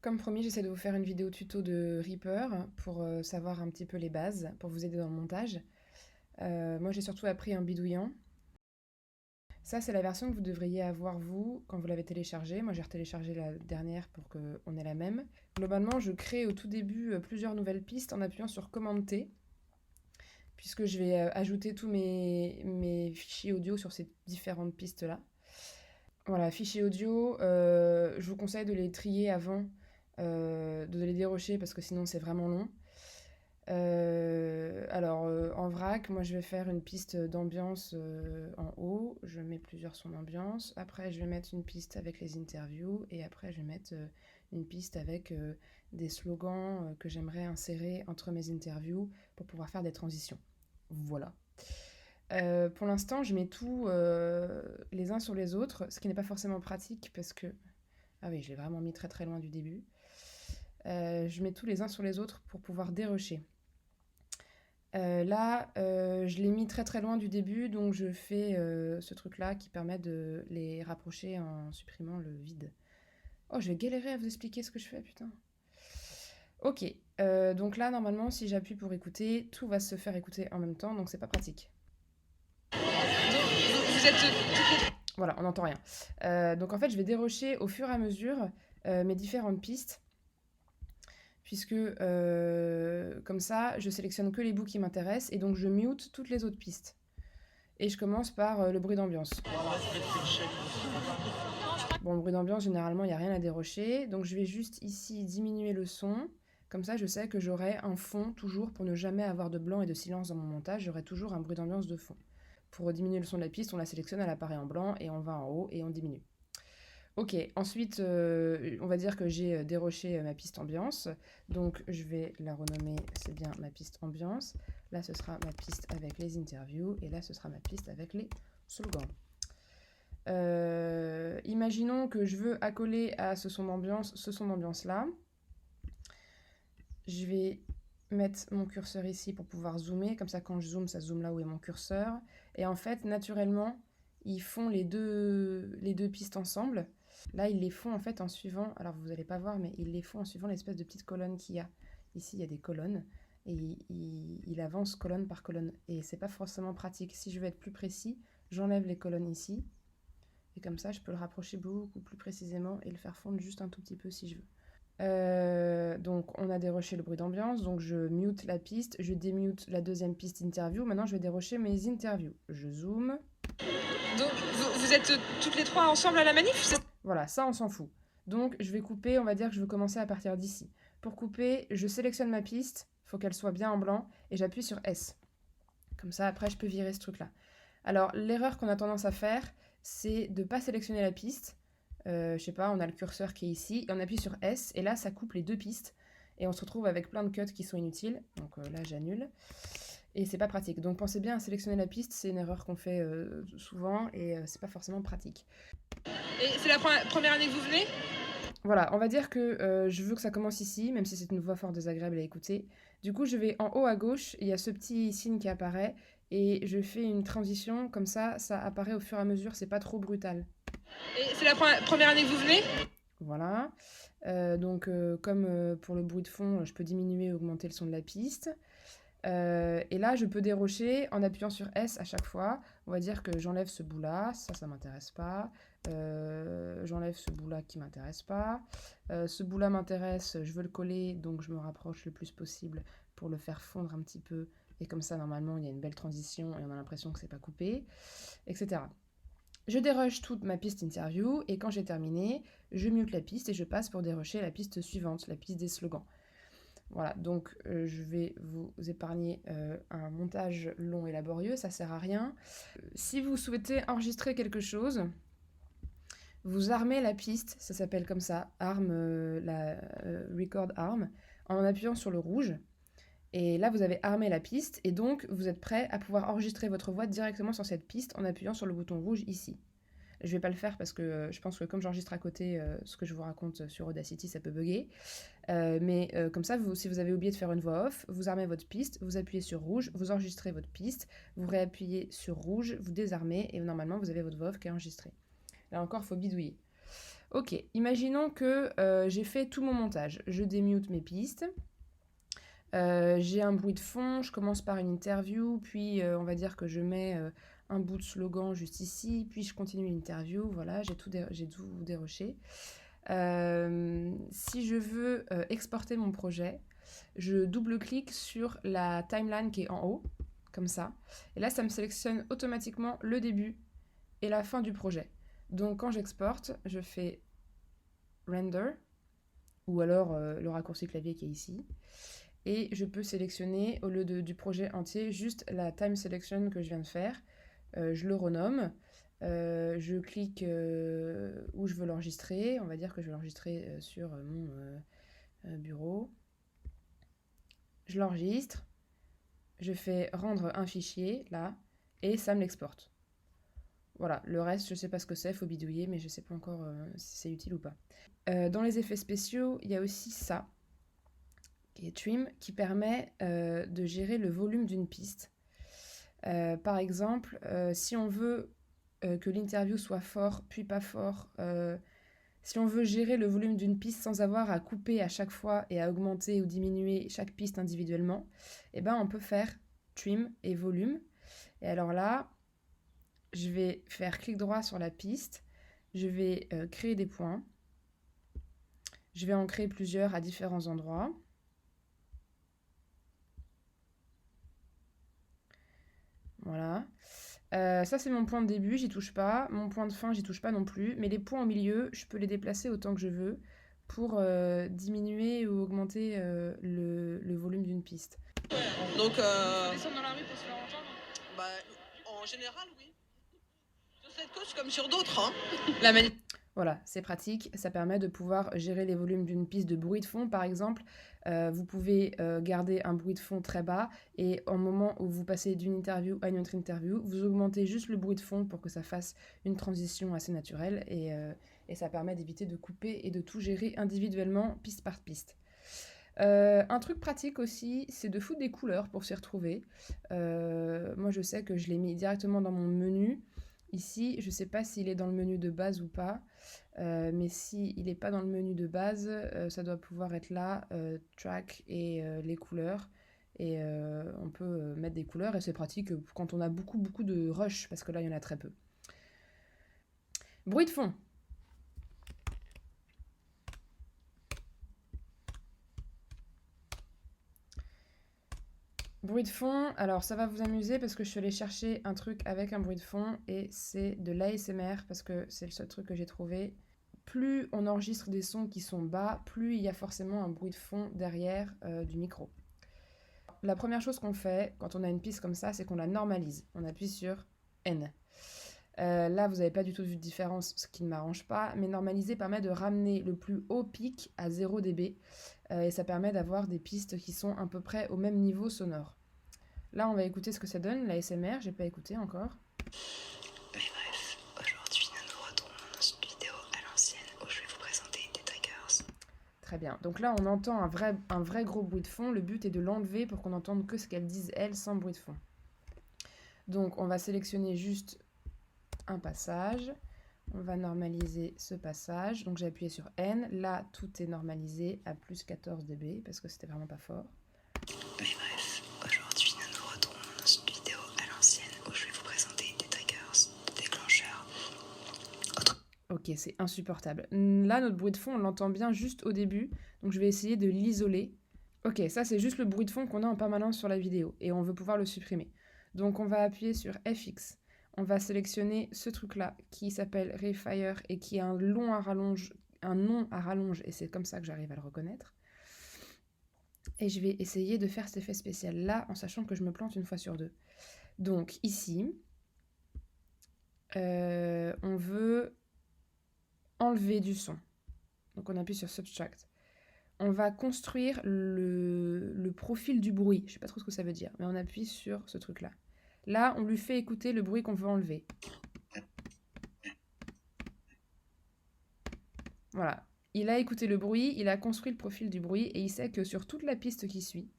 Comme promis, j'essaie de vous faire une vidéo tuto de Reaper pour savoir un petit peu les bases, pour vous aider dans le montage. Moi, j'ai surtout appris en bidouillant. Ça, c'est la version que vous devriez avoir, vous, quand vous l'avez téléchargée. Moi, j'ai retéléchargé la dernière pour qu'on ait la même. Globalement, je crée au tout début plusieurs nouvelles pistes en appuyant sur Commande T, puisque je vais ajouter tous mes fichiers audio sur ces différentes pistes-là. Voilà, fichiers audio, je vous conseille de les trier avant, de les dérocher parce que sinon c'est vraiment long. En vrac, moi je vais faire une piste d'ambiance en haut, je mets plusieurs sons d'ambiance, après je vais mettre une piste avec les interviews et après je vais mettre une piste avec des slogans que j'aimerais insérer entre mes interviews pour pouvoir faire des transitions. Voilà. Pour l'instant, je mets tout les uns sur les autres, ce qui n'est pas forcément pratique parce que... Ah oui, je l'ai vraiment mis très très loin du début. Je mets tous les uns sur les autres pour pouvoir dérusher. Je l'ai mis très très loin du début, donc je fais ce truc-là qui permet de les rapprocher en supprimant le vide. Oh, je vais galérer à vous expliquer ce que je fais, putain. Ok, donc là, normalement, si j'appuie pour écouter, tout va se faire écouter en même temps, donc c'est pas pratique. Vous êtes... Voilà, on n'entend rien. Donc en fait, je vais dérocher au fur et à mesure mes différentes pistes, puisque comme ça, je sélectionne que les bouts qui m'intéressent, et donc je mute toutes les autres pistes. Et je commence par le bruit d'ambiance. Bon, le bruit d'ambiance, généralement, il n'y a rien à dérocher, donc je vais juste ici diminuer le son. Comme ça, je sais que j'aurai un fond toujours pour ne jamais avoir de blanc et de silence dans mon montage, j'aurai toujours un bruit d'ambiance de fond. Pour diminuer le son de la piste, on la sélectionne, elle apparaît en blanc et on va en haut et on diminue. Ok, ensuite, on va dire que j'ai déroché ma piste ambiance. Donc, je vais la renommer, c'est bien ma piste ambiance. Là, ce sera ma piste avec les interviews. Et là, ce sera ma piste avec les slogans. Imaginons que je veux accoler à ce son d'ambiance-là. Je vais mettre mon curseur ici pour pouvoir zoomer. Comme ça, quand je zoome, ça zoome là où est mon curseur. Et en fait, naturellement, ils font les deux pistes ensemble. Là, ils les font en fait en suivant, alors vous n'allez pas voir, mais ils les font en suivant l'espèce de petites colonnes qu'il y a. Ici, il y a des colonnes, et il avance colonne par colonne. Et c'est pas forcément pratique. Si je veux être plus précis, j'enlève les colonnes ici, et comme ça, je peux le rapprocher beaucoup plus précisément et le faire fondre juste un tout petit peu si je veux. Donc on a déroché le bruit d'ambiance, donc je mute la piste, je démute la deuxième piste interview. Maintenant, je vais dérocher mes interviews. Je zoome. Donc vous êtes toutes les trois ensemble à la manif? Voilà, ça on s'en fout. Donc je vais couper, on va dire que je veux commencer à partir d'ici. Pour couper, je sélectionne ma piste, il faut qu'elle soit bien en blanc, et j'appuie sur S. Comme ça, après, je peux virer ce truc-là. Alors, l'erreur qu'on a tendance à faire, c'est de ne pas sélectionner la piste. Je sais pas, on a le curseur qui est ici, et on appuie sur S, et là, ça coupe les deux pistes, et on se retrouve avec plein de cuts qui sont inutiles. Donc là, j'annule. Et c'est pas pratique. Donc pensez bien à sélectionner la piste, c'est une erreur qu'on fait souvent, et c'est pas forcément pratique. Et c'est la première année que vous venez? Voilà, on va dire que je veux que ça commence ici, même si c'est une voix fort désagréable à écouter. Du coup, je vais en haut à gauche, il y a ce petit signe qui apparaît, et je fais une transition, comme ça apparaît au fur et à mesure, c'est pas trop brutal. Et c'est la première année que vous venez? Voilà. Comme pour le bruit de fond, je peux diminuer et augmenter le son de la piste. Et là, je peux dérocher en appuyant sur S à chaque fois. On va dire que j'enlève ce bout-là, ça m'intéresse pas. J'enlève ce bout-là qui m'intéresse pas. Ce bout-là m'intéresse, je veux le coller, donc je me rapproche le plus possible pour le faire fondre un petit peu. Et comme ça, normalement, il y a une belle transition et on a l'impression que c'est pas coupé, etc. Je dérush toute ma piste interview et quand j'ai terminé, je mute la piste et je passe pour dérusher la piste suivante, la piste des slogans. Voilà, donc je vais vous épargner un montage long et laborieux, ça sert à rien. Si vous souhaitez enregistrer quelque chose, vous armez la piste, ça s'appelle comme ça, record arm, en appuyant sur le rouge. Et là, vous avez armé la piste, et donc vous êtes prêt à pouvoir enregistrer votre voix directement sur cette piste en appuyant sur le bouton rouge ici. Je vais pas le faire parce que je pense que comme j'enregistre à côté ce que je vous raconte sur Audacity, ça peut bugger. Comme ça, si vous avez oublié de faire une voix off, vous armez votre piste, vous appuyez sur rouge, vous enregistrez votre piste, vous réappuyez sur rouge, vous désarmez et normalement vous avez votre voix off qui est enregistrée. Là encore, il faut bidouiller. Ok, imaginons que j'ai fait tout mon montage. Je démute mes pistes. J'ai un bruit de fond, je commence par une interview, puis on va dire que je mets un bout de slogan juste ici, puis je continue l'interview, voilà, j'ai tout déroché. Si je veux exporter mon projet, je double-clique sur la timeline qui est en haut, comme ça. Et là, ça me sélectionne automatiquement le début et la fin du projet. Donc quand j'exporte, je fais render, ou alors le raccourci clavier qui est ici. Et je peux sélectionner, au lieu du projet entier, juste la time selection que je viens de faire. Je le renomme. Je clique où je veux l'enregistrer. On va dire que je vais l'enregistrer sur mon bureau. Je l'enregistre. Je fais rendre un fichier, là, et ça me l'exporte. Voilà, le reste, je ne sais pas ce que c'est, faut bidouiller, mais je ne sais pas encore si c'est utile ou pas. Dans les effets spéciaux, il y a aussi ça, qui est Trim, qui permet de gérer le volume d'une piste. Par exemple, si on veut que l'interview soit fort, puis pas fort, si on veut gérer le volume d'une piste sans avoir à couper à chaque fois et à augmenter ou diminuer chaque piste individuellement, eh ben on peut faire Trim et volume. Et alors là, je vais faire clic droit sur la piste, je vais créer des points, je vais en créer plusieurs à différents endroits. Voilà. Ça, c'est mon point de début, j'y touche pas. Mon point de fin, j'y touche pas non plus. Mais les points au milieu, je peux les déplacer autant que je veux pour diminuer ou augmenter le volume d'une piste. Donc, descendre dans la rue pour se faire entendre? Bah, en général, oui. Sur cette course comme sur d'autres, hein. Voilà, c'est pratique, ça permet de pouvoir gérer les volumes d'une piste de bruit de fond, par exemple. Vous pouvez garder un bruit de fond très bas et au moment où vous passez d'une interview à une autre interview, vous augmentez juste le bruit de fond pour que ça fasse une transition assez naturelle et ça permet d'éviter de couper et de tout gérer individuellement, piste par piste. Un truc pratique aussi, c'est de foutre des couleurs pour s'y retrouver. Moi, je sais que je l'ai mis directement dans mon menu. Ici, je ne sais pas s'il est dans le menu de base ou pas, mais s'il n'est pas dans le menu de base, ça doit pouvoir être là, track et les couleurs. Et on peut mettre des couleurs et c'est pratique quand on a beaucoup de rush, parce que là, il y en a très peu. Bruit de fond. Bruit de fond, alors ça va vous amuser parce que je suis allée chercher un truc avec un bruit de fond et c'est de l'ASMR parce que c'est le seul truc que j'ai trouvé. Plus on enregistre des sons qui sont bas, plus il y a forcément un bruit de fond derrière du micro. La première chose qu'on fait quand on a une piste comme ça, c'est qu'on la normalise. On appuie sur N. Là, vous n'avez pas du tout vu de différence, ce qui ne m'arrange pas, mais normaliser permet de ramener le plus haut pic à 0 dB et ça permet d'avoir des pistes qui sont à peu près au même niveau sonore. Là, on va écouter ce que ça donne, la SMR, j'ai pas écouté encore. Mais bref, aujourd'hui nous nous retrouvons dans une vidéo à l'ancienne où je vais vous présenter des triggers. Très bien, donc là on entend un vrai gros bruit de fond, le but est de l'enlever pour qu'on n'entende que ce qu'elles disent elles sans bruit de fond. Donc on va sélectionner juste un passage, on va normaliser ce passage, donc j'ai appuyé sur N, là tout est normalisé à plus 14 dB parce que c'était vraiment pas fort. Mais bref, aujourd'hui nous nous retrouvons dans une vidéo à l'ancienne où je vais vous présenter des triggers, des déclencheurs. Ok, c'est insupportable. Là notre bruit de fond on l'entend bien juste au début, donc je vais essayer de l'isoler. Ok, ça c'est juste le bruit de fond qu'on a en permanence sur la vidéo et on veut pouvoir le supprimer. Donc on va appuyer sur FX. On va sélectionner ce truc-là qui s'appelle Refire et qui a un nom à rallonge et c'est comme ça que j'arrive à le reconnaître. Et je vais essayer de faire cet effet spécial là en sachant que je me plante une fois sur deux. Donc ici, on veut enlever du son. Donc on appuie sur Subtract. On va construire le profil du bruit. Je ne sais pas trop ce que ça veut dire, mais on appuie sur ce truc-là. Là, on lui fait écouter le bruit qu'on veut enlever. Voilà. Il a écouté le bruit, il a construit le profil du bruit et il sait que sur toute la piste qui suit,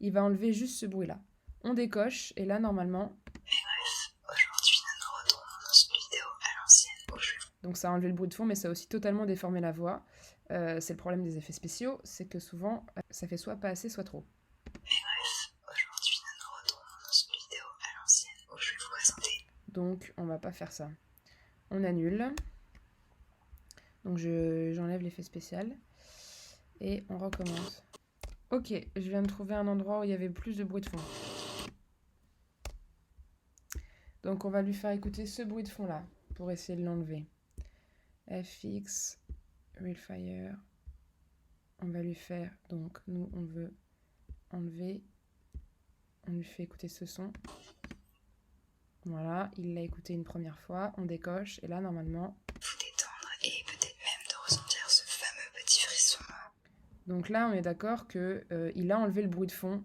il va enlever juste ce bruit-là. On décoche et là, normalement... Mais bref, aujourd'hui nous nous retrouvons dans une vidéo à l'ancienne où je vais vous... Donc ça a enlevé le bruit de fond, mais ça a aussi totalement déformé la voix. C'est le problème des effets spéciaux, c'est que souvent, ça fait soit pas assez, soit trop. Mais bref, aujourd'hui nous nous retrouvons dans une vidéo à l'ancienne où je vais vous présenter. Donc on va pas faire ça. On annule. Donc j'enlève l'effet spécial. Et on recommence. Ok, je viens de trouver un endroit où il y avait plus de bruit de fond. Donc on va lui faire écouter ce bruit de fond là, pour essayer de l'enlever. FX, Realfire. On va lui faire, donc nous on veut enlever. On lui fait écouter ce son. Voilà, il l'a écouté une première fois, on décoche, et là normalement... Vous détendre et peut-être même de ressentir ce fameux petit frisson. Donc là on est d'accord qu'il a enlevé le bruit de fond,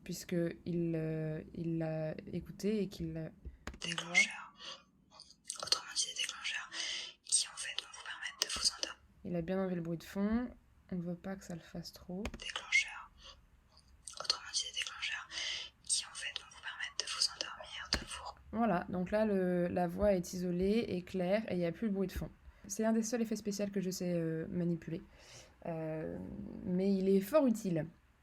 puisqu'il l'a écouté et qu'il l'a... Déclencheur. Autrement dit des déclencheurs qui en fait vont vous permettre de vous endormir. Il a bien enlevé le bruit de fond, on veut pas que ça le fasse trop. Déclencheurs. Autrement dit des déclencheurs qui en fait vont vous permettre de vous endormir, de vous... Voilà, donc là la voix est isolée et claire et il n'y a plus le bruit de fond. C'est un des seuls effets spéciaux que je sais manipuler. Mais il est fort utile.